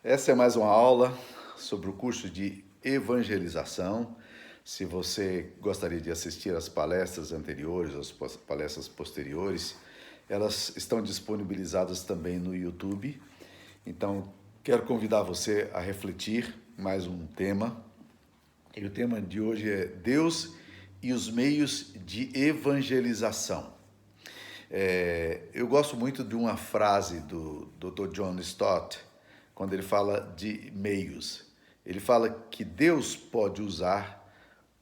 Essa é mais uma aula sobre o curso de evangelização. Se você gostaria de assistir às palestras anteriores, às palestras posteriores, elas estão disponibilizadas também no YouTube. Então, quero convidar você a refletir mais um tema. E o tema de hoje é Deus e os meios de evangelização. Eu gosto muito de uma frase do Dr. John Stott, quando ele fala de meios. Ele fala que Deus pode usar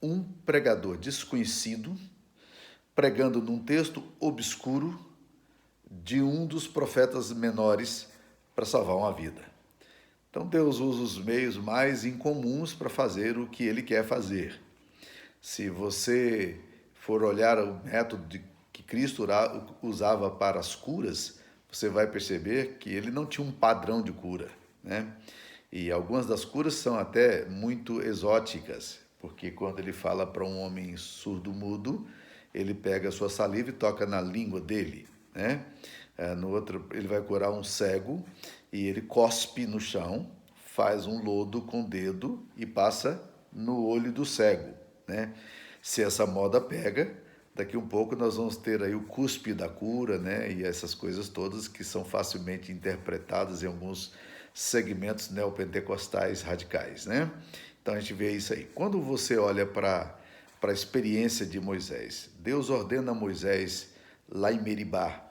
um pregador desconhecido pregando num texto obscuro de um dos profetas menores para salvar uma vida. Então Deus usa os meios mais incomuns para fazer o que ele quer fazer. Se você for olhar o método que Cristo usava para as curas, você vai perceber que ele não tinha um padrão de cura, né? E algumas das curas são até muito exóticas, porque quando ele fala para um homem surdo-mudo, ele pega a sua saliva e toca na língua dele, né? No outro, ele vai curar um cego e ele cospe no chão, faz um lodo com o dedo e passa no olho do cego, né? Se essa moda pega, daqui um pouco nós vamos ter aí o cuspe da cura, né? E essas coisas todas que são facilmente interpretadas em alguns segmentos neopentecostais radicais, né? Então a gente vê isso aí. Quando você olha para a experiência de Moisés, Deus ordena a Moisés lá em Meribá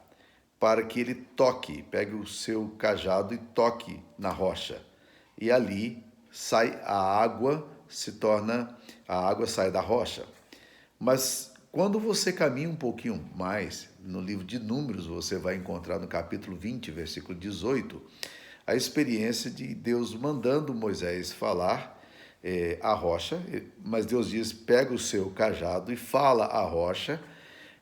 para que ele toque, pegue o seu cajado e toque na rocha. E ali sai a água, a água sai da rocha. Mas quando você caminha um pouquinho mais, no livro de Números, você vai encontrar no capítulo 20, versículo 18, a experiência de Deus mandando Moisés falar a rocha, mas Deus diz, pega o seu cajado e fala a rocha,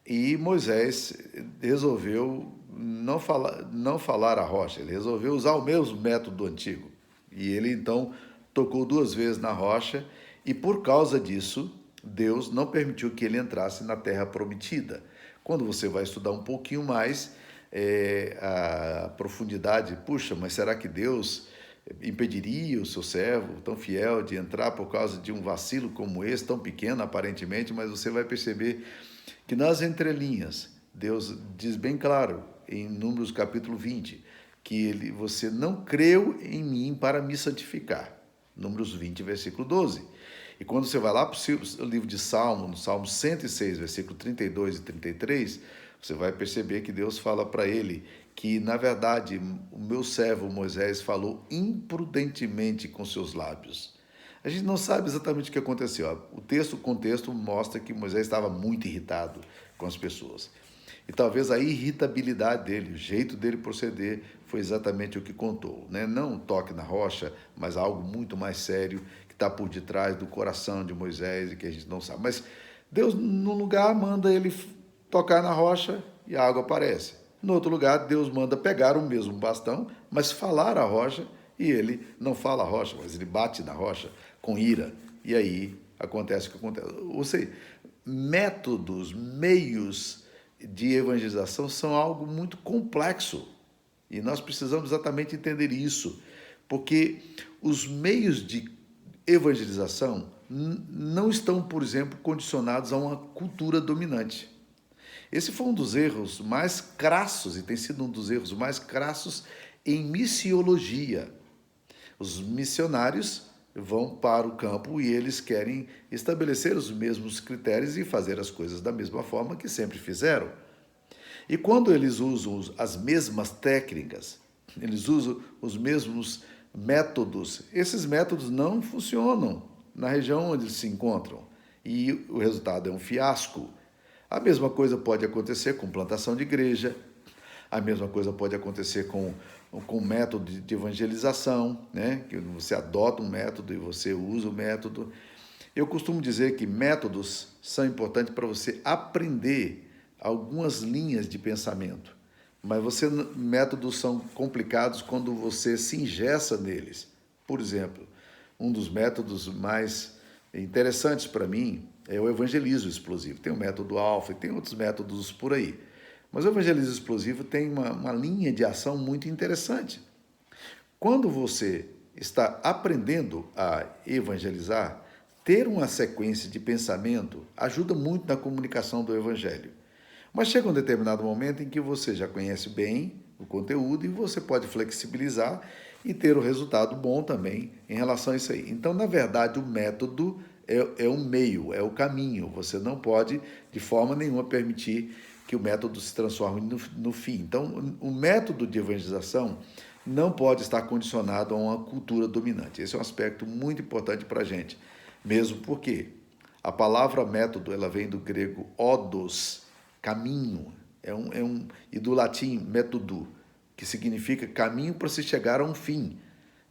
e Moisés resolveu não falar a rocha, ele resolveu usar o mesmo método antigo. E ele então tocou 2 vezes na rocha, e por causa disso, Deus não permitiu que ele entrasse na terra prometida. Quando você vai estudar um pouquinho mais, a profundidade, puxa, mas será que Deus impediria o seu servo tão fiel de entrar por causa de um vacilo como esse, tão pequeno aparentemente, mas você vai perceber que nas entrelinhas, Deus diz bem claro, em Números capítulo 20, que você não creu em mim para me santificar. Números 20, versículo 12. E quando você vai lá para o livro de Salmo, no Salmo 106, versículo 32 e 33, você vai perceber que Deus fala para ele que, na verdade, o meu servo Moisés falou imprudentemente com seus lábios. A gente não sabe exatamente o que aconteceu. O contexto mostra que Moisés estava muito irritado com as pessoas. E talvez a irritabilidade dele, o jeito dele proceder, foi exatamente o que contou, né? Não um toque na rocha, mas algo muito mais sério que está por detrás do coração de Moisés e que a gente não sabe. Mas Deus, num lugar, manda ele tocar na rocha e a água aparece. No outro lugar, Deus manda pegar o mesmo bastão, mas falar a rocha, e ele não fala a rocha, mas ele bate na rocha com ira. E aí acontece o que acontece. Ou seja, métodos, meios de evangelização são algo muito complexo. E nós precisamos exatamente entender isso, porque os meios de evangelização não estão, por exemplo, condicionados a uma cultura dominante. Esse foi um dos erros mais crassos, e tem sido um dos erros mais crassos em missiologia. Os missionários vão para o campo e eles querem estabelecer os mesmos critérios e fazer as coisas da mesma forma que sempre fizeram. E quando eles usam as mesmas técnicas, eles usam os mesmos métodos, esses métodos não funcionam na região onde eles se encontram. E o resultado é um fiasco. A mesma coisa pode acontecer com plantação de igreja, a mesma coisa pode acontecer com método de evangelização, né? Que você adota um método e você usa o método. Eu costumo dizer que métodos são importantes para você aprender algumas linhas de pensamento, mas métodos são complicados quando você se engessa neles. Por exemplo, um dos métodos mais interessantes para mim é o evangelismo explosivo. Tem o método alfa e tem outros métodos por aí. Mas o evangelismo explosivo tem uma linha de ação muito interessante. Quando você está aprendendo a evangelizar, ter uma sequência de pensamento ajuda muito na comunicação do evangelho. Mas chega um determinado momento em que você já conhece bem o conteúdo e você pode flexibilizar e ter o resultado bom também em relação a isso aí. Então, na verdade, o método é um meio, é o caminho. Você não pode, de forma nenhuma, permitir que o método se transforme no fim. Então, o método de evangelização não pode estar condicionado a uma cultura dominante. Esse é um aspecto muito importante para a gente, mesmo porque a palavra método ela vem do grego odos, caminho, e do latim método, que significa caminho para se chegar a um fim.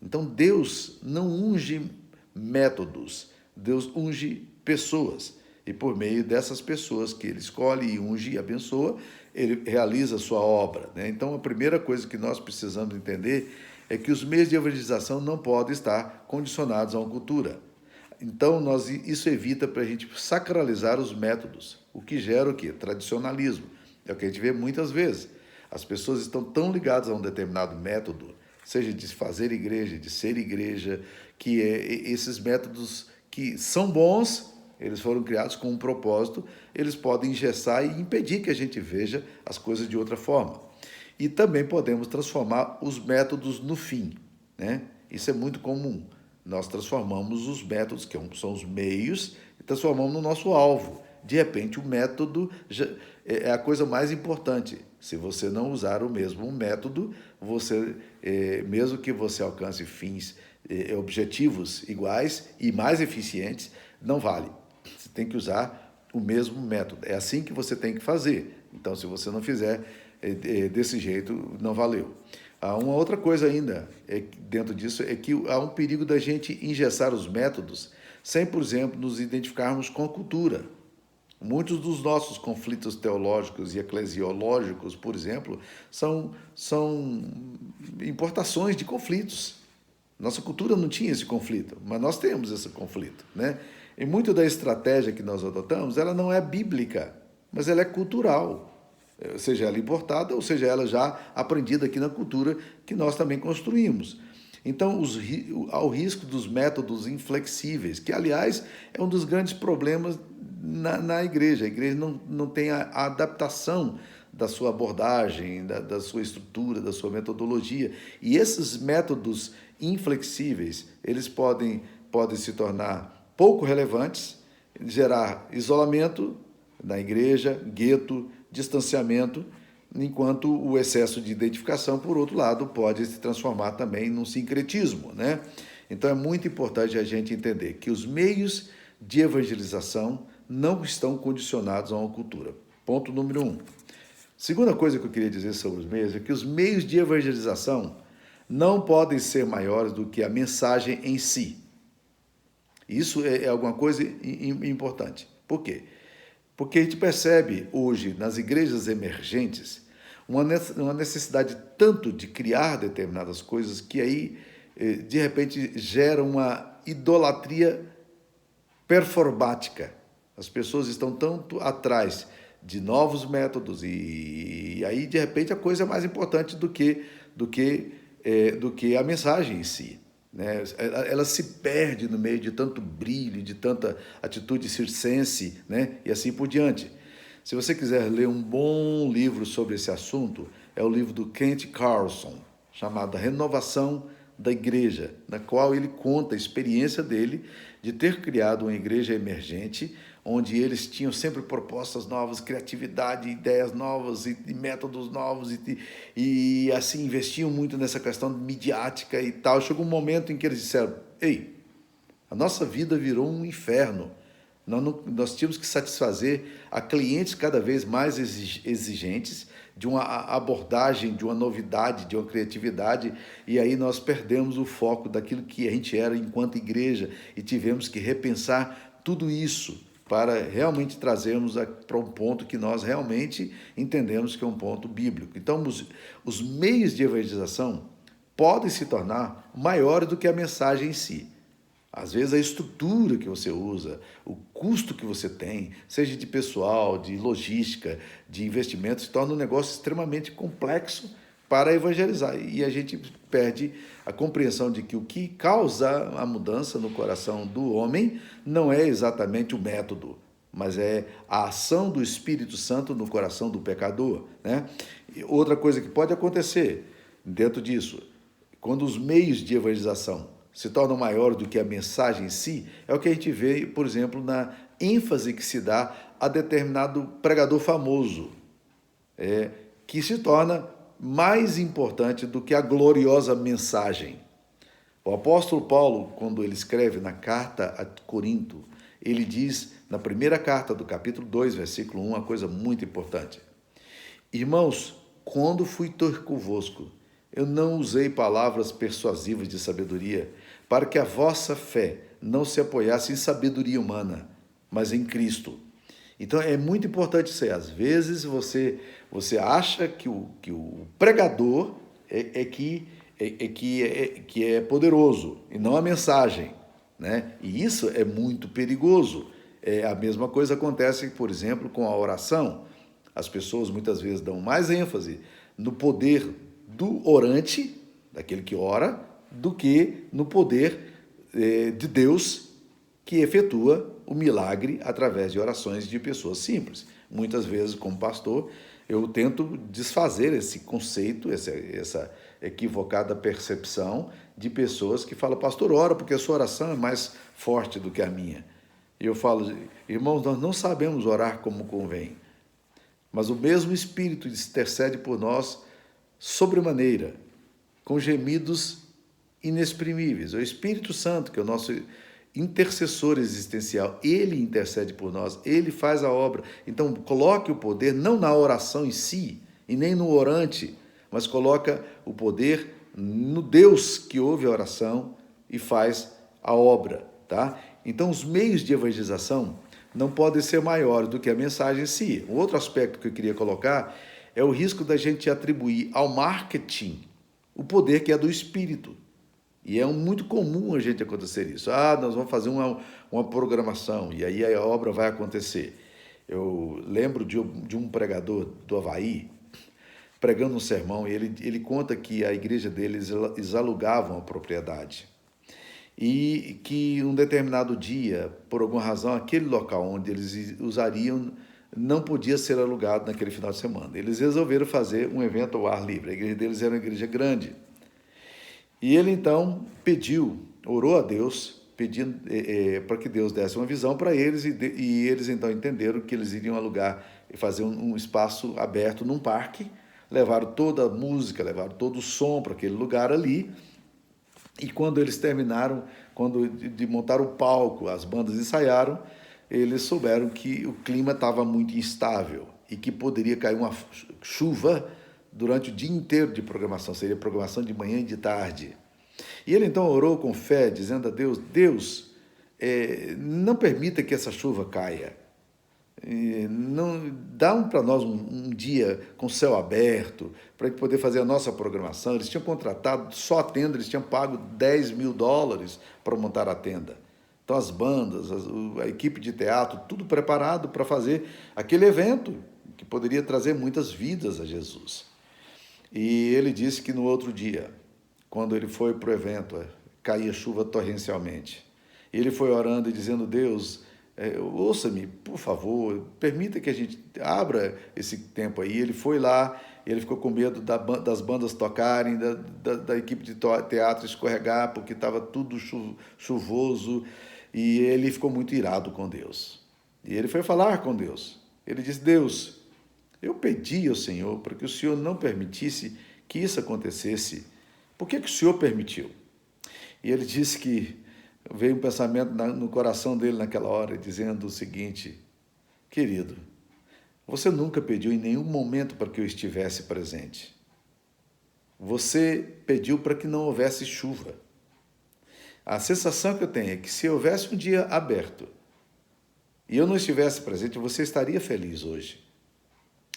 Então Deus não unge métodos, Deus unge pessoas. E por meio dessas pessoas que ele escolhe e unge e abençoa, ele realiza a sua obra, né? Então a primeira coisa que nós precisamos entender é que os meios de evangelização não podem estar condicionados a uma cultura. Então isso evita para a gente sacralizar os métodos, o que gera o quê? Tradicionalismo. É o que a gente vê muitas vezes. As pessoas estão tão ligadas a um determinado método, seja de fazer igreja, de ser igreja, que esses métodos que são bons, eles foram criados com um propósito, eles podem engessar e impedir que a gente veja as coisas de outra forma. E também podemos transformar os métodos no fim, né? Isso é muito comum. Nós transformamos os métodos, que são os meios, e transformamos no nosso alvo. De repente, o método é a coisa mais importante. Se você não usar o mesmo método, mesmo que você alcance fins, objetivos iguais e mais eficientes, não vale. Você tem que usar o mesmo método. É assim que você tem que fazer. Então, se você não fizer desse jeito, não valeu. Há uma outra coisa ainda dentro disso, é que há um perigo da gente engessar os métodos sem, por exemplo, nos identificarmos com a cultura. Muitos dos nossos conflitos teológicos e eclesiológicos, por exemplo, são importações de conflitos. Nossa cultura não tinha esse conflito, mas nós temos esse conflito, né? E muito da estratégia que nós adotamos, ela não é bíblica, mas ela é cultural. Seja ela importada ou seja ela já aprendida aqui na cultura que nós também construímos. Então, há o risco dos métodos inflexíveis, que, aliás, é um dos grandes problemas na igreja. A igreja não tem a adaptação da sua abordagem, da sua estrutura, da sua metodologia. E esses métodos inflexíveis, eles podem se tornar pouco relevantes, gerar isolamento na igreja, gueto, distanciamento, enquanto o excesso de identificação, por outro lado, pode se transformar também num sincretismo, né? Então é muito importante a gente entender que os meios de evangelização não estão condicionados a uma cultura. Ponto número 1. Segunda coisa que eu queria dizer sobre os meios é que os meios de evangelização não podem ser maiores do que a mensagem em si. Isso é alguma coisa importante. Por quê? Porque a gente percebe hoje nas igrejas emergentes uma necessidade tanto de criar determinadas coisas que aí, de repente, gera uma idolatria performática. As pessoas estão tanto atrás de novos métodos e aí, de repente, a coisa é mais importante do que a mensagem em si, né? Ela se perde no meio de tanto brilho, de tanta atitude circense, né? E assim por diante. Se você quiser ler um bom livro sobre esse assunto, é o livro do Kent Carlson, chamado Renovação da Igreja, na qual ele conta a experiência dele de ter criado uma igreja emergente, onde eles tinham sempre propostas novas, criatividade, ideias novas e métodos novos e assim investiam muito nessa questão midiática e tal. Chegou um momento em que eles disseram: ei, a nossa vida virou um inferno. Nós tínhamos que satisfazer a clientes cada vez mais exigentes, de uma abordagem, de uma novidade, de uma criatividade, e aí nós perdemos o foco daquilo que a gente era enquanto igreja e tivemos que repensar tudo isso para realmente trazermos para um ponto que nós realmente entendemos que é um ponto bíblico. Então, os meios de evangelização podem se tornar maiores do que a mensagem em si. Às vezes a estrutura que você usa, o custo que você tem, seja de pessoal, de logística, de investimento, se torna um negócio extremamente complexo para evangelizar. E a gente perde a compreensão de que o que causa a mudança no coração do homem não é exatamente o método, mas é a ação do Espírito Santo no coração do pecador, né? E outra coisa que pode acontecer dentro disso, quando os meios de evangelização se tornam maiores do que a mensagem em si, é o que a gente vê, por exemplo, na ênfase que se dá a determinado pregador famoso, que se torna mais importante do que a gloriosa mensagem. O apóstolo Paulo, quando ele escreve na carta a Corinto, ele diz, na primeira carta do capítulo 2, versículo 1, uma coisa muito importante. Irmãos, quando fui ter convosco, eu não usei palavras persuasivas de sabedoria, para que a vossa fé não se apoiasse em sabedoria humana, mas em Cristo. Então é muito importante isso aí. Às vezes você acha que o pregador que é poderoso e não a mensagem, né? E isso é muito perigoso. A mesma coisa acontece, por exemplo, com a oração. As pessoas muitas vezes dão mais ênfase no poder do orante, daquele que ora, do que no poder de Deus que efetua o milagre através de orações de pessoas simples. Muitas vezes, como pastor, eu tento desfazer esse conceito, essa equivocada percepção de pessoas que falam, pastor, ora porque a sua oração é mais forte do que a minha. E eu falo, irmãos, nós não sabemos orar como convém, mas o mesmo Espírito intercede por nós sobremaneira, com gemidos inexprimíveis. O Espírito Santo, que é o nosso intercessor existencial, ele intercede por nós, ele faz a obra. Então, coloque o poder não na oração em si, e nem no orante, mas coloca o poder no Deus que ouve a oração e faz a obra, tá? Então, os meios de evangelização não podem ser maiores do que a mensagem em si. Um outro aspecto que eu queria colocar é o risco da gente atribuir ao marketing o poder que é do Espírito. E é muito comum a gente acontecer isso. Nós vamos fazer uma programação e aí a obra vai acontecer. Eu lembro de um pregador do Havaí pregando um sermão e ele conta que a igreja deles, eles alugavam a propriedade. E que um determinado dia, por alguma razão, aquele local onde eles usariam não podia ser alugado naquele final de semana. Eles resolveram fazer um evento ao ar livre. A igreja deles era uma igreja grande. E ele então orou a Deus, pedindo para que Deus desse uma visão para eles, e eles então entenderam que eles iriam alugar e fazer um espaço aberto num parque, levaram toda a música, levaram todo o som para aquele lugar ali, e quando eles terminaram, de montar o palco, as bandas ensaiaram, eles souberam que o clima estava muito instável e que poderia cair uma chuva durante o dia inteiro de programação, seria programação de manhã e de tarde. E ele então orou com fé, dizendo a Deus, Deus, não permita que essa chuva caia. Não, dá para nós um dia com céu aberto, para poder fazer a nossa programação. Eles tinham contratado só a tenda, eles tinham pago $10.000 para montar a tenda. Então as bandas, a equipe de teatro, tudo preparado para fazer aquele evento que poderia trazer muitas vidas a Jesus. E ele disse que no outro dia, quando ele foi para o evento, caía chuva torrencialmente. E ele foi orando e dizendo, Deus, ouça-me, por favor, permita que a gente abra esse tempo aí. Ele foi lá, ele ficou com medo das bandas tocarem, da equipe de teatro escorregar, porque estava tudo chuvoso, e ele ficou muito irado com Deus. E ele foi falar com Deus. Ele disse, Deus, eu pedi ao Senhor para que o Senhor não permitisse que isso acontecesse. Por que o Senhor permitiu? E ele disse que veio um pensamento no coração dele naquela hora, dizendo o seguinte, querido, você nunca pediu em nenhum momento para que eu estivesse presente. Você pediu para que não houvesse chuva. A sensação que eu tenho é que se houvesse um dia aberto e eu não estivesse presente, você estaria feliz hoje.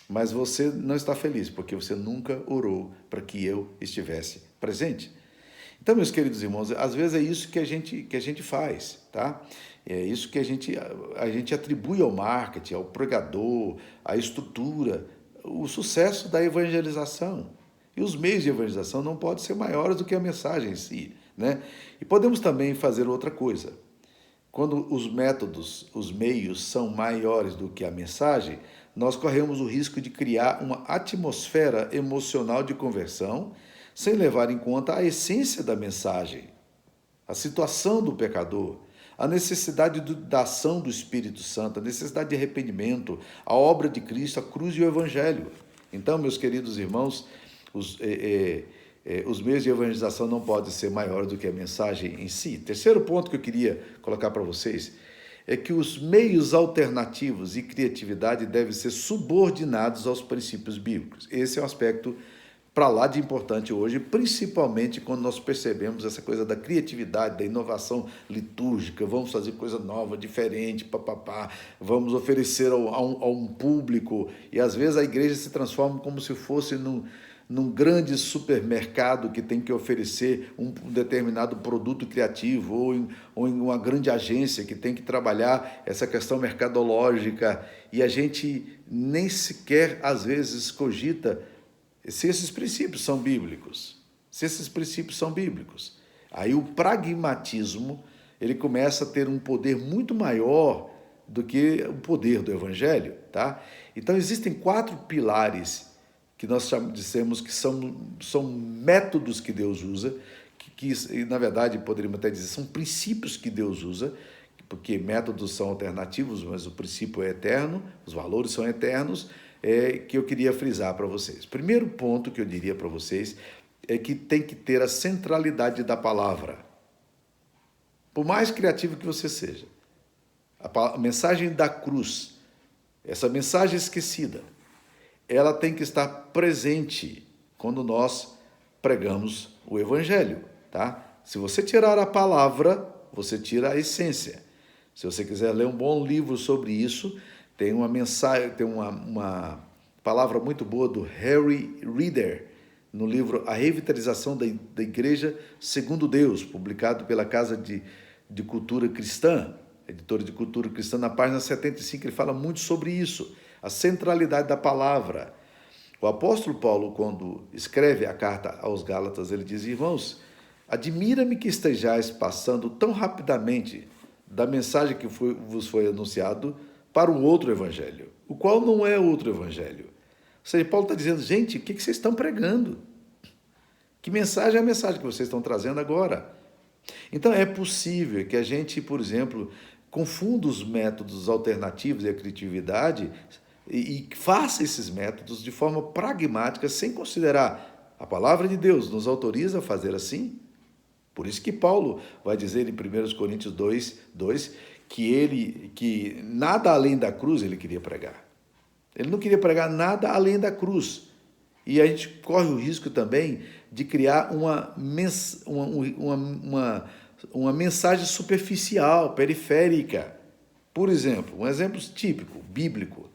Mas você não está feliz, porque você nunca orou para que eu estivesse presente. Então, meus queridos irmãos, às vezes é isso que a gente faz, tá? É isso que a gente atribui ao marketing, ao pregador, à estrutura, o sucesso da evangelização. E os meios de evangelização não podem ser maiores do que a mensagem em si, né? E podemos também fazer outra coisa. Quando os métodos, os meios são maiores do que a mensagem, nós corremos o risco de criar uma atmosfera emocional de conversão, sem levar em conta a essência da mensagem, a situação do pecador, a necessidade da ação do Espírito Santo, a necessidade de arrependimento, a obra de Cristo, a cruz e o Evangelho. Então, meus queridos irmãos, os meios de evangelização não podem ser maiores do que a mensagem em si. Terceiro ponto que eu queria colocar para vocês é que os meios alternativos e criatividade devem ser subordinados aos princípios bíblicos. Esse é um aspecto para lá de importante hoje, principalmente quando nós percebemos essa coisa da criatividade, da inovação litúrgica, vamos fazer coisa nova, diferente, papapá, vamos oferecer a um público, e às vezes a igreja se transforma como se fosse num grande supermercado que tem que oferecer um determinado produto criativo, ou em uma grande agência que tem que trabalhar essa questão mercadológica, e a gente nem sequer, às vezes, cogita se esses princípios são bíblicos. Se esses princípios são bíblicos. Aí o pragmatismo, ele começa a ter um poder muito maior do que o poder do Evangelho, tá? Então, existem 4 pilares que nós dissemos que são métodos que Deus usa, que na verdade, poderíamos até dizer, são princípios que Deus usa, porque métodos são alternativos, mas o princípio é eterno, os valores são eternos, que eu queria frisar para vocês. Primeiro ponto que eu diria para vocês é que tem que ter a centralidade da palavra. Por mais criativo que você seja, a mensagem da cruz, essa mensagem esquecida, ela tem que estar presente quando nós pregamos o Evangelho, tá? Se você tirar a palavra, você tira a essência. Se você quiser ler um bom livro sobre isso, tem uma mensagem, tem uma palavra muito boa do Harry Reeder, no livro A Revitalização da Igreja Segundo Deus, publicado pela Casa de Cultura Cristã, editora de Cultura Cristã, na página 75, ele fala muito sobre isso, a centralidade da palavra. O apóstolo Paulo, quando escreve a carta aos Gálatas, ele diz: irmãos, admira-me que estejais passando tão rapidamente da mensagem que vos foi anunciado para um outro evangelho, o qual não é outro evangelho. Ou seja, Paulo está dizendo, gente, o que vocês estão pregando? Que mensagem é a mensagem que vocês estão trazendo agora? Então, é possível que a gente, por exemplo, confunda os métodos alternativos e a criatividade e faça esses métodos de forma pragmática, sem considerar a palavra de Deus nos autoriza a fazer assim. Por isso que Paulo vai dizer em 1 Coríntios 2, que nada além da cruz ele queria pregar. Ele não queria pregar nada além da cruz. E a gente corre o risco também de criar uma mensagem superficial, periférica. Por exemplo, um exemplo típico, bíblico.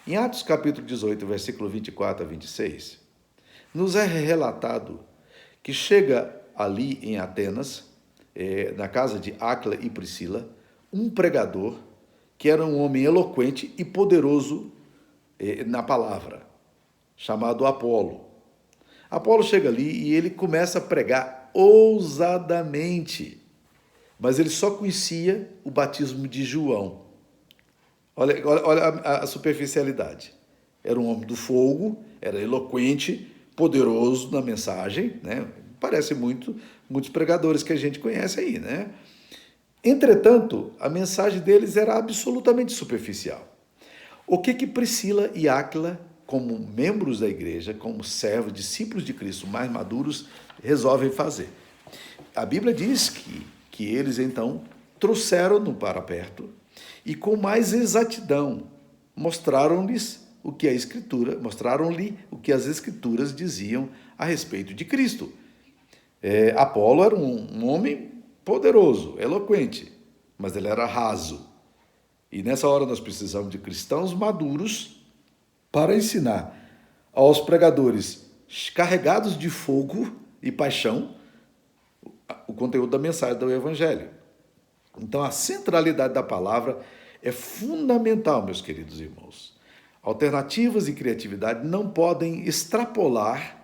Em Atos capítulo 18, versículo 24 a 26, nos é relatado que chega ali em Atenas, na casa de Áquila e Priscila, um pregador que era um homem eloquente e poderoso na palavra, chamado Apolo. Apolo chega ali e ele começa a pregar ousadamente, mas ele só conhecia o batismo de João. Olha a superficialidade. Era um homem do fogo, era eloquente, poderoso na mensagem, né? Parece muitos pregadores que a gente conhece aí, né? Entretanto, a mensagem deles era absolutamente superficial. O que Priscila e Áquila, como membros da igreja, como servos, discípulos de Cristo mais maduros, resolvem fazer? A Bíblia diz que eles, então, trouxeram-no para perto e, com mais exatidão, mostraram-lhe o que as Escrituras diziam a respeito de Cristo. Apolo era um homem poderoso, eloquente, mas ele era raso. E nessa hora nós precisamos de cristãos maduros para ensinar aos pregadores carregados de fogo e paixão o conteúdo da mensagem do Evangelho. Então, a centralidade da palavra é fundamental, meus queridos irmãos. Alternativas e criatividade não podem extrapolar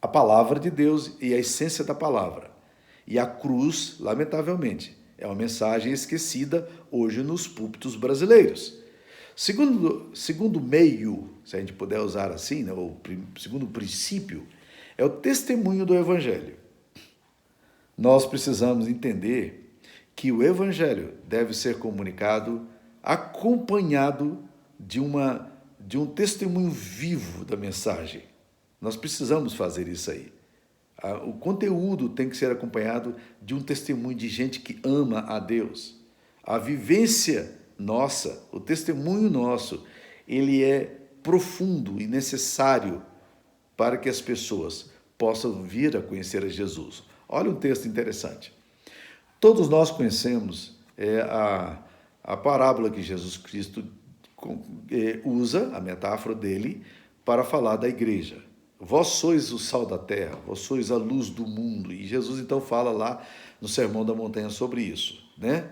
a palavra de Deus e a essência da palavra. E a cruz, lamentavelmente, é uma mensagem esquecida hoje nos púlpitos brasileiros. Segundo meio, se a gente puder usar assim, né, o segundo princípio, é o testemunho do Evangelho. Nós precisamos entender que o Evangelho deve ser comunicado acompanhado de um testemunho vivo da mensagem. Nós precisamos fazer isso aí. O conteúdo tem que ser acompanhado de um testemunho de gente que ama a Deus. A vivência nossa, o testemunho nosso, ele é profundo e necessário para que as pessoas possam vir a conhecer a Jesus. Olha um texto interessante. Todos nós conhecemos a parábola que Jesus Cristo usa, a metáfora dele, para falar da igreja. Vós sois o sal da terra, vós sois a luz do mundo. E Jesus então fala lá no Sermão da Montanha sobre isso, né?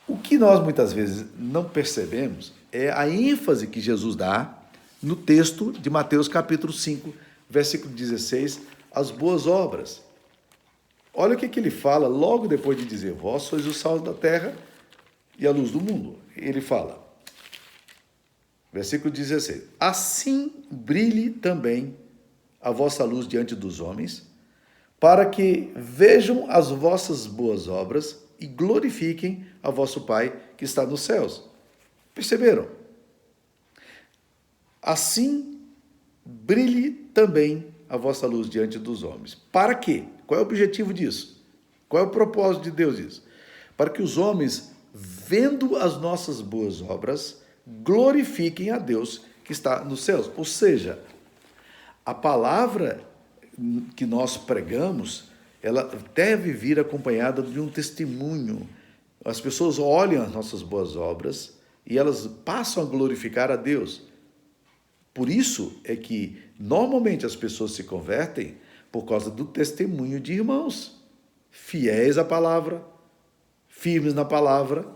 O que nós muitas vezes não percebemos é a ênfase que Jesus dá no texto de Mateus capítulo 5, versículo 16, as boas obras. Olha o que ele fala logo depois de dizer, vós sois o sal da terra e a luz do mundo. Ele fala, versículo 16, assim brilhe também a vossa luz diante dos homens, para que vejam as vossas boas obras e glorifiquem a vosso Pai que está nos céus. Perceberam? Assim brilhe também a vossa luz diante dos homens. Para quê? Qual é o objetivo disso? Qual é o propósito de Deus disso? Para que os homens, vendo as nossas boas obras, glorifiquem a Deus que está nos céus. Ou seja, a palavra que nós pregamos, ela deve vir acompanhada de um testemunho. As pessoas olham as nossas boas obras e elas passam a glorificar a Deus. Por isso é que normalmente as pessoas se convertem por causa do testemunho de irmãos, fiéis à palavra, firmes na palavra,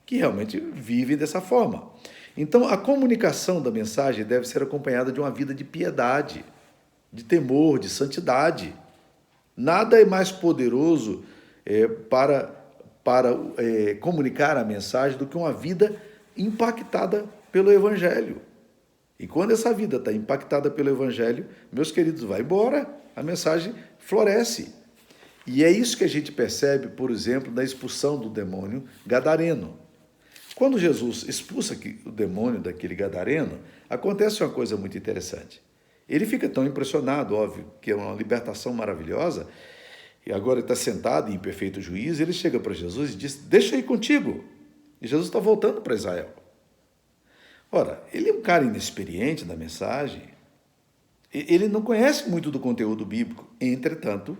que realmente vivem dessa forma. Então, a comunicação da mensagem deve ser acompanhada de uma vida de piedade, de temor, de santidade. Nada é mais poderoso para comunicar a mensagem do que uma vida impactada pelo Evangelho. E quando essa vida está impactada pelo Evangelho, meus queridos, vai embora, a mensagem floresce. E é isso que a gente percebe, por exemplo, na expulsão do demônio gadareno. Quando Jesus expulsa o demônio daquele gadareno, acontece uma coisa muito interessante. Ele fica tão impressionado, óbvio, que é uma libertação maravilhosa, e agora ele está sentado em perfeito juízo, ele chega para Jesus e diz, deixa eu ir contigo. E Jesus está voltando para Israel. Ora, ele é um cara inexperiente na mensagem, ele não conhece muito do conteúdo bíblico, entretanto,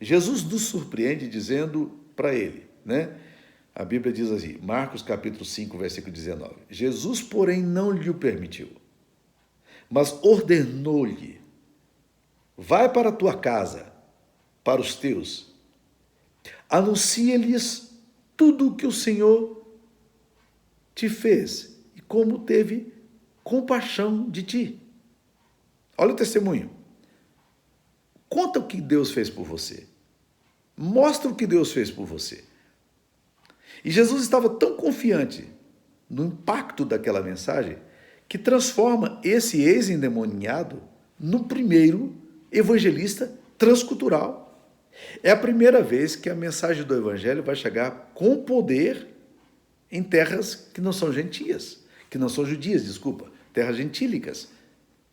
Jesus nos surpreende dizendo para ele, né? A Bíblia diz assim, Marcos capítulo 5, versículo 19, Jesus, porém, não lhe o permitiu, mas ordenou-lhe, vai para a tua casa, para os teus, anuncia-lhes tudo o que o Senhor te fez e como teve compaixão de ti. Olha o testemunho. Conta o que Deus fez por você. Mostra o que Deus fez por você. E Jesus estava tão confiante no impacto daquela mensagem que transforma esse ex-endemoniado no primeiro evangelista transcultural. É a primeira vez que a mensagem do evangelho vai chegar com poder em terras que não são gentias, que não são judias, desculpa, terras gentílicas.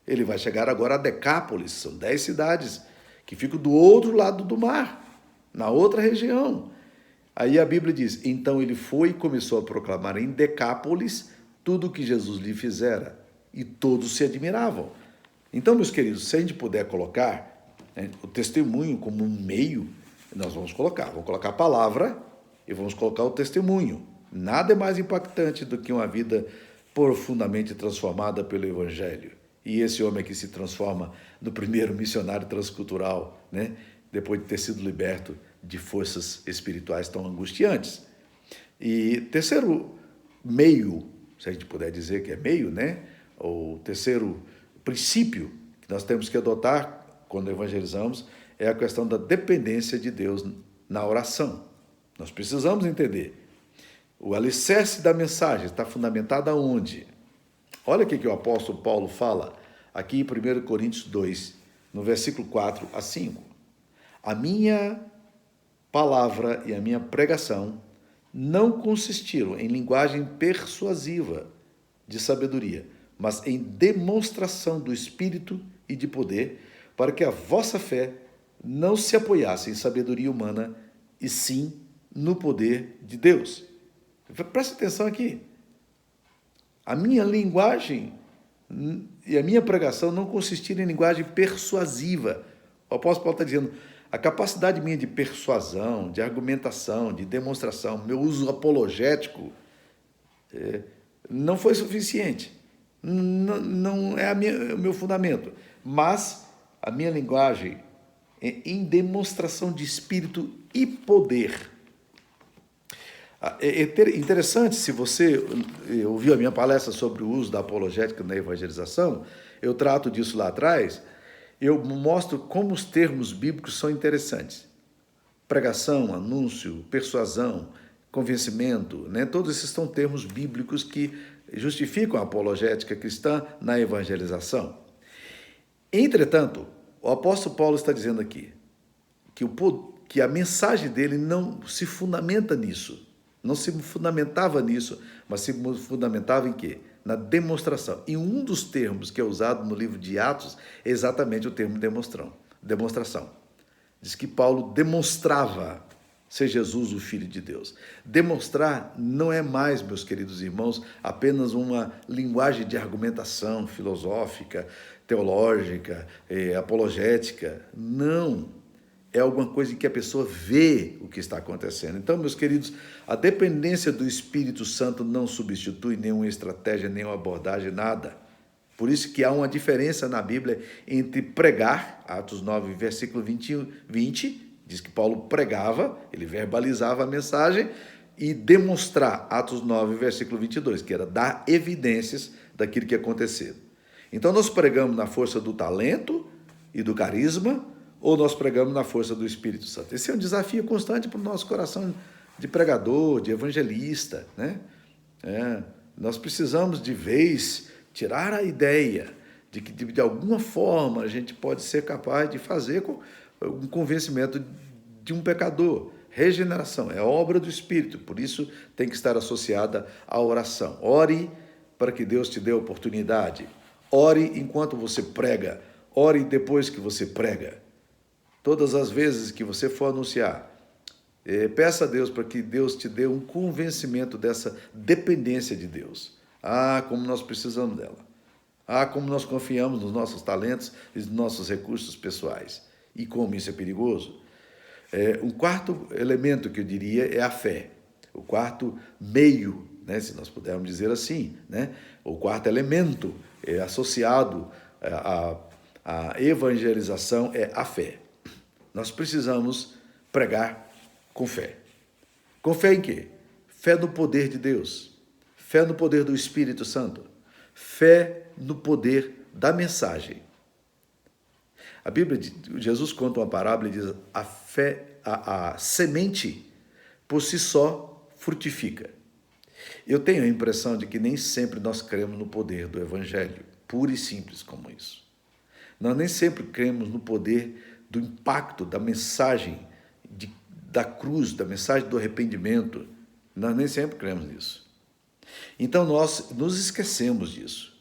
Ele vai chegar agora a Decápolis, são 10 cidades que ficam do outro lado do mar, na outra região. Aí a Bíblia diz, então ele foi e começou a proclamar em Decápolis tudo o que Jesus lhe fizera, e todos se admiravam. Então, meus queridos, se a gente puder colocar o testemunho como um meio, nós vamos colocar a palavra e vamos colocar o testemunho. Nada é mais impactante do que uma vida profundamente transformada pelo Evangelho. E esse homem aqui se transforma no primeiro missionário transcultural, né? Depois de ter sido liberto de forças espirituais tão angustiantes. E terceiro meio, se a gente puder dizer que é meio, né? O terceiro princípio que nós temos que adotar quando evangelizamos é a questão da dependência de Deus na oração. Nós precisamos entender. O alicerce da mensagem está fundamentado aonde? Olha o que o apóstolo Paulo fala aqui em 1 Coríntios 2, no versículo 4 a 5. A minha palavra e a minha pregação não consistiram em linguagem persuasiva de sabedoria, mas em demonstração do Espírito e de poder, para que a vossa fé não se apoiasse em sabedoria humana, e sim no poder de Deus. Presta atenção aqui. A minha linguagem e a minha pregação não consistiram em linguagem persuasiva. O apóstolo Paulo está dizendo, a capacidade minha de persuasão, de argumentação, de demonstração, meu uso apologético, não foi suficiente. Não é o meu fundamento. Mas a minha linguagem é em demonstração de espírito e poder. É interessante, se você ouviu a minha palestra sobre o uso da apologética na evangelização, eu trato disso lá atrás, eu mostro como os termos bíblicos são interessantes. Pregação, anúncio, persuasão, convencimento, né? Todos esses são termos bíblicos que justificam a apologética cristã na evangelização. Entretanto, o apóstolo Paulo está dizendo aqui que a mensagem dele não se fundamenta nisso. Não se fundamentava nisso, mas se fundamentava em quê? Na demonstração. E um dos termos que é usado no livro de Atos é exatamente o termo demonstração. Diz que Paulo demonstrava ser Jesus o Filho de Deus. Demonstrar não é mais, meus queridos irmãos, apenas uma linguagem de argumentação filosófica, teológica, apologética. Não. É alguma coisa em que a pessoa vê o que está acontecendo. Então, meus queridos, a dependência do Espírito Santo não substitui nenhuma estratégia, nenhuma abordagem, nada. Por isso que há uma diferença na Bíblia entre pregar, Atos 9, versículo 20, diz que Paulo pregava, ele verbalizava a mensagem, e demonstrar, Atos 9, versículo 22, que era dar evidências daquilo que aconteceu. Então, nós pregamos na força do talento e do carisma, ou nós pregamos na força do Espírito Santo. Esse é um desafio constante para o nosso coração de pregador, de evangelista, né? Nós precisamos, de vez, tirar a ideia de que, de alguma forma, a gente pode ser capaz de fazer um convencimento de um pecador. Regeneração é obra do Espírito, por isso tem que estar associada à oração. Ore para que Deus te dê a oportunidade. Ore enquanto você prega. Ore depois que você prega. Todas as vezes que você for anunciar, peça a Deus para que Deus te dê um convencimento dessa dependência de Deus. Ah, como nós precisamos dela. Ah, como nós confiamos nos nossos talentos e nos nossos recursos pessoais. E como isso é perigoso. Um quarto elemento que eu diria é a fé. O quarto meio, né, se nós pudermos dizer assim, né? O quarto elemento associado à evangelização é a fé. Nós precisamos pregar com fé. Com fé em quê? Fé no poder de Deus. Fé no poder do Espírito Santo. Fé no poder da mensagem. A Bíblia, Jesus conta uma parábola e diz: a semente por si só frutifica. Eu tenho a impressão de que nem sempre nós cremos no poder do Evangelho, puro e simples como isso. Nós nem sempre cremos no poder do impacto da mensagem da cruz, da mensagem do arrependimento. Nós nem sempre cremos nisso. Então nós nos esquecemos disso.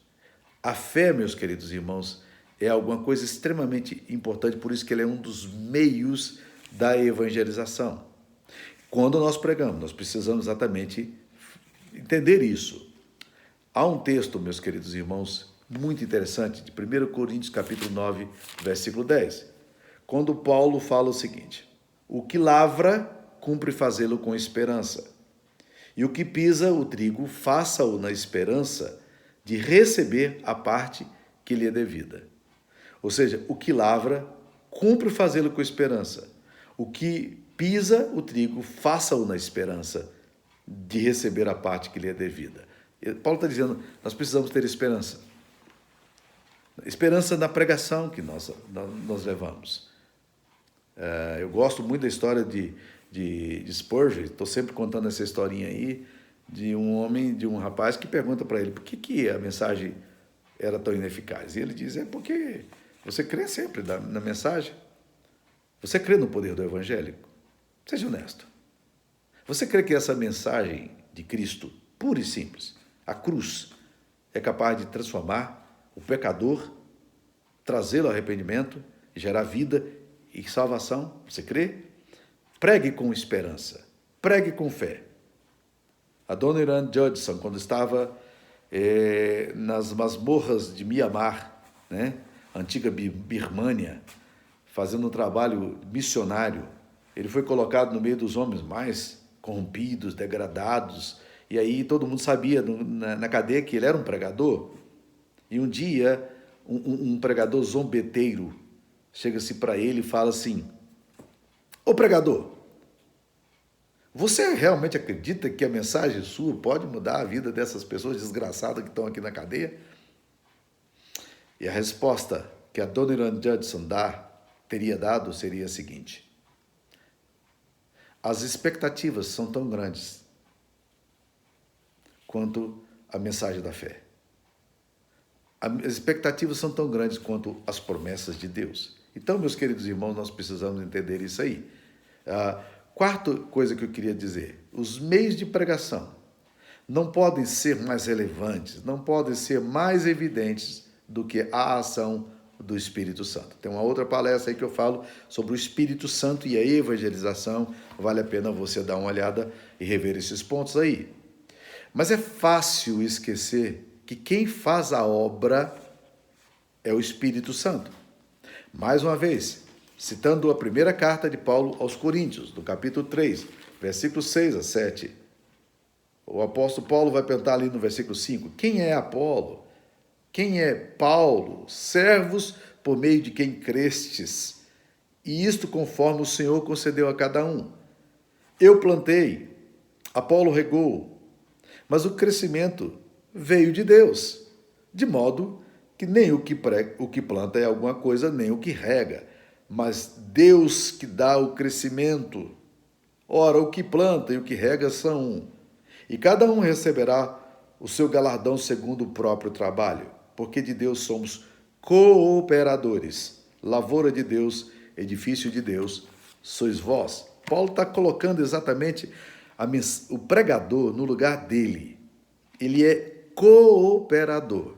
A fé, meus queridos irmãos, é alguma coisa extremamente importante, por isso que ele é um dos meios da evangelização. Quando nós pregamos, nós precisamos exatamente entender isso. Há um texto, meus queridos irmãos, muito interessante, de 1 Coríntios capítulo 9, versículo 10. Quando Paulo fala o seguinte: o que lavra, cumpre fazê-lo com esperança. E o que pisa o trigo, faça-o na esperança de receber a parte que lhe é devida. Ou seja, o que lavra, cumpre fazê-lo com esperança. O que pisa o trigo, faça-o na esperança de receber a parte que lhe é devida. Paulo está dizendo, nós precisamos ter esperança. Esperança na pregação que nós levamos. Eu gosto muito da história de Spurgeon, estou sempre contando essa historinha aí, de um homem, de um rapaz que pergunta para ele por que a mensagem era tão ineficaz. E ele diz, é porque você crê sempre na mensagem. Você crê no poder do Evangelho? Seja honesto. Você crê que essa mensagem de Cristo, pura e simples, a cruz, é capaz de transformar o pecador, trazê-lo ao arrependimento, gerar vida e salvação? Você crê? Pregue com esperança, pregue com fé. A Adoniram Judson, quando estava nas masmorras de Mianmar, né, antiga Birmânia, fazendo um trabalho missionário, ele foi colocado no meio dos homens mais corrompidos, degradados, e aí todo mundo sabia na cadeia que ele era um pregador. E um dia, um pregador zombeteiro chega-se para ele e fala assim, ô pregador, você realmente acredita que a mensagem sua pode mudar a vida dessas pessoas desgraçadas que estão aqui na cadeia? E a resposta que a Adoniram Judson teria dado seria a seguinte, as expectativas são tão grandes quanto a mensagem da fé. As expectativas são tão grandes quanto as promessas de Deus. Então, meus queridos irmãos, nós precisamos entender isso aí. Quarta coisa que eu queria dizer, os meios de pregação não podem ser mais relevantes, não podem ser mais evidentes do que a ação do Espírito Santo. Tem uma outra palestra aí que eu falo sobre o Espírito Santo e a evangelização, vale a pena você dar uma olhada e rever esses pontos aí. Mas é fácil esquecer que quem faz a obra é o Espírito Santo. Mais uma vez, citando a primeira carta de Paulo aos Coríntios, do capítulo 3, versículos 6 a 7. O apóstolo Paulo vai perguntar ali no versículo 5, quem é Apolo? Quem é Paulo? Servos por meio de quem crestes, e isto conforme o Senhor concedeu a cada um. Eu plantei, Apolo regou, mas o crescimento veio de Deus, de modo que nem o que planta é alguma coisa, nem o que rega, mas Deus que dá o crescimento. Ora, o que planta e o que rega são um, e cada um receberá o seu galardão segundo o próprio trabalho, porque de Deus somos cooperadores, lavoura de Deus, edifício de Deus, sois vós. Paulo está colocando exatamente o pregador no lugar dele. Ele é cooperador.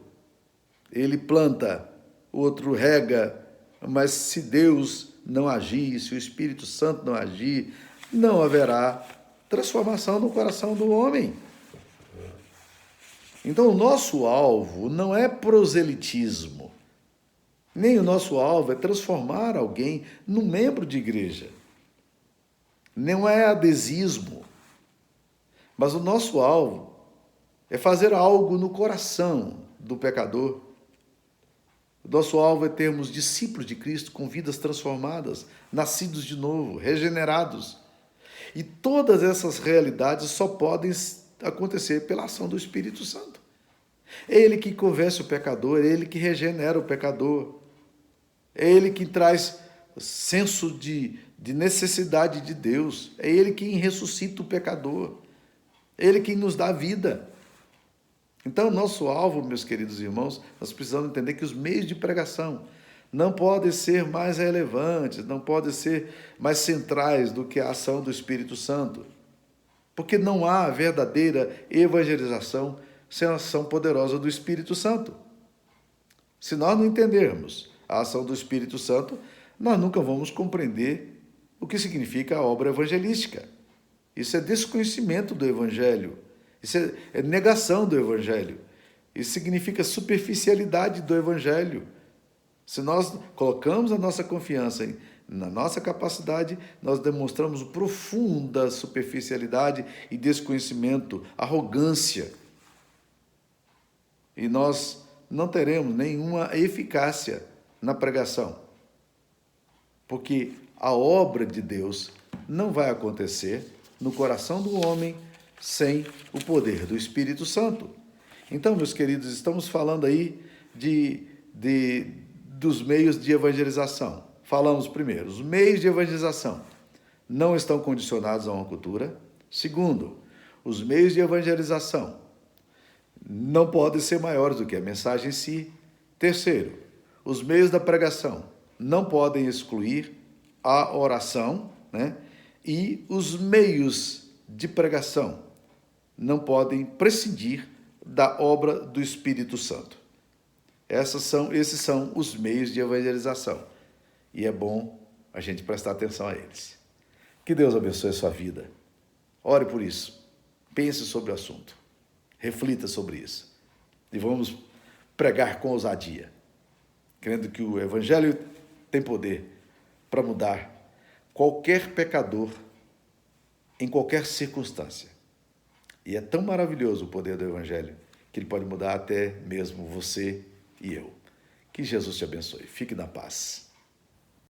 Ele planta, o outro rega, mas se Deus não agir, se o Espírito Santo não agir, não haverá transformação no coração do homem. Então, o nosso alvo não é proselitismo, nem o nosso alvo é transformar alguém num membro de igreja. Não é adesismo, mas o nosso alvo é fazer algo no coração do pecador. O nosso alvo é termos discípulos de Cristo com vidas transformadas, nascidos de novo, regenerados. E todas essas realidades só podem acontecer pela ação do Espírito Santo. É Ele que convence o pecador, é Ele que regenera o pecador, é Ele que traz senso de necessidade de Deus, é Ele quem ressuscita o pecador, é Ele quem nos dá vida. Então, nosso alvo, meus queridos irmãos, nós precisamos entender que os meios de pregação não podem ser mais relevantes, não podem ser mais centrais do que a ação do Espírito Santo, porque não há verdadeira evangelização sem a ação poderosa do Espírito Santo. Se nós não entendermos a ação do Espírito Santo, nós nunca vamos compreender o que significa a obra evangelística. Isso é desconhecimento do Evangelho. Isso é negação do Evangelho. Isso significa superficialidade do Evangelho. Se nós colocamos a nossa confiança na nossa capacidade, nós demonstramos profunda superficialidade e desconhecimento, arrogância. E nós não teremos nenhuma eficácia na pregação. Porque a obra de Deus não vai acontecer no coração do homem sem o poder do Espírito Santo. Então, meus queridos, estamos falando aí de dos meios de evangelização. Falamos primeiro, os meios de evangelização não estão condicionados a uma cultura. Segundo, os meios de evangelização não podem ser maiores do que a mensagem em si. Terceiro, os meios da pregação não podem excluir a oração, né? E os meios de pregação não podem prescindir da obra do Espírito Santo. Esses são os meios de evangelização. E é bom a gente prestar atenção a eles. Que Deus abençoe a sua vida. Ore por isso. Pense sobre o assunto. Reflita sobre isso. E vamos pregar com ousadia, crendo que o Evangelho tem poder para mudar qualquer pecador em qualquer circunstância. E é tão maravilhoso o poder do Evangelho que ele pode mudar até mesmo você e eu. Que Jesus te abençoe. Fique na paz.